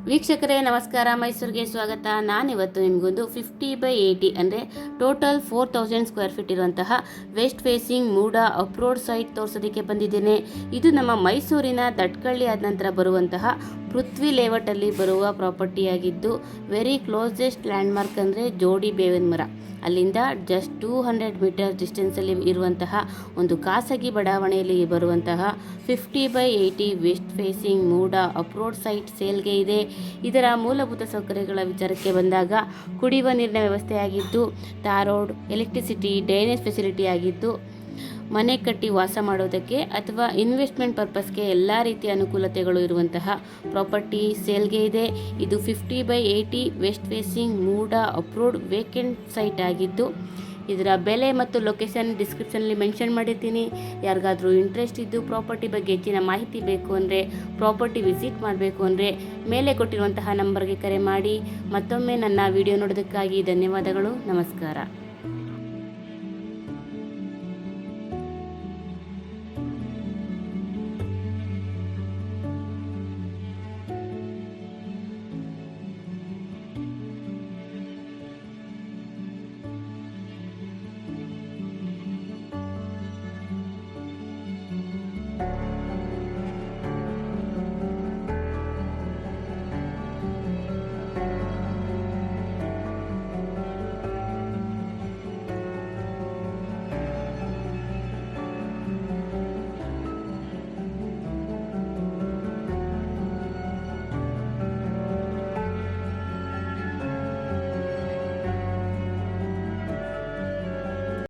ವೀಕ್ಷಕರೇ ನಮಸ್ಕಾರ, ಮೈಸೂರಿಗೆ ಸ್ವಾಗತ. ನಾನಿವತ್ತು ನಿಮಗೊಂದು 50/80 ಅಂದರೆ ಟೋಟಲ್ 4000 ಸ್ಕ್ವೇರ್ ಫೀಟ್ ಇರುವಂತಹ ವೆಸ್ಟ್ ಫೇಸಿಂಗ್ ಮೂಡ ಅಪ್ರೋಡ್ ಸೈಟ್ ತೋರಿಸೋದಕ್ಕೆ ಬಂದಿದ್ದೇನೆ. ಇದು ನಮ್ಮ ಮೈಸೂರಿನ ದಟ್ಕಳ್ಳಿ ಆದ ನಂತರ ಬರುವಂತಹ ಪೃಥ್ವಿ ಲೇಔಟಲ್ಲಿ ಬರುವ ಪ್ರಾಪರ್ಟಿಯಾಗಿದ್ದು, ವೆರಿ ಕ್ಲೋಸೆಸ್ಟ್ ಲ್ಯಾಂಡ್ಮಾರ್ಕ್ ಅಂದರೆ ಜೋಡಿ ಬೇವಿನ ಮರ. ಅಲ್ಲಿಂದ ಜಸ್ಟ್ 200 ಮೀಟರ್ ಡಿಸ್ಟೆನ್ಸಲ್ಲಿ ಇರುವಂತಹ ಒಂದು ಖಾಸಗಿ ಬಡಾವಣೆಯಲ್ಲಿ ಬರುವಂತಹ 50/80 ವೆಸ್ಟ್ ಫೇಸಿಂಗ್ ಮೂಡ ಅಪ್ರೋಡ್ ಸೈಟ್ ಸೇಲ್ಗೆ ಇದೆ. ಇದರ ಮೂಲಭೂತ ಸೌಕರ್ಯಗಳ ವಿಚಾರಕ್ಕೆ ಬಂದಾಗ ಕುಡಿಯುವ ನೀರಿನ ವ್ಯವಸ್ಥೆ ಆಗಿದ್ದು, tar road, electricity, drainage facility ಆಗಿದ್ದು, ಮನೆ ಕಟ್ಟಿ ವಾಸ ಮಾಡೋದಕ್ಕೆ ಅಥವಾ ಇನ್ವೆಸ್ಟ್ಮೆಂಟ್ ಪರ್ಪಸ್ಗೆ ಎಲ್ಲ ರೀತಿಯ ಅನುಕೂಲತೆಗಳು ಇರುವಂತಹ ಪ್ರಾಪರ್ಟಿ ಸೇಲ್ಗೆ ಇದೆ. ಇದು 50/80 ವೆಸ್ಟ್ ಫೇಸಿಂಗ್ ಮೂಡ ಅಪ್ರೋಡ್ ವೇಕೆಂಟ್ ಸೈಟ್ ಆಗಿದ್ದು, ಇದರ ಬೆಲೆ ಮತ್ತು ಲೊಕೇಶನ್ ಡಿಸ್ಕ್ರಿಪ್ಷನಲ್ಲಿ ಮೆನ್ಷನ್ ಮಾಡಿರ್ತೀನಿ. ಯಾರಿಗಾದರೂ ಇಂಟ್ರೆಸ್ಟ್ ಇದ್ದು ಪ್ರಾಪರ್ಟಿ ಬಗ್ಗೆ ಹೆಚ್ಚಿನ ಮಾಹಿತಿ ಬೇಕು ಅಂದರೆ, ಪ್ರಾಪರ್ಟಿ ವಿಸಿಟ್ ಮಾಡಬೇಕು ಅಂದರೆ ಮೇಲೆ ಕೊಟ್ಟಿರುವಂತಹ ನಂಬರ್ಗೆ ಕರೆ ಮಾಡಿ. ಮತ್ತೊಮ್ಮೆ ನನ್ನ ವಿಡಿಯೋ ನೋಡೋದಕ್ಕಾಗಿ ಧನ್ಯವಾದಗಳು. ನಮಸ್ಕಾರ.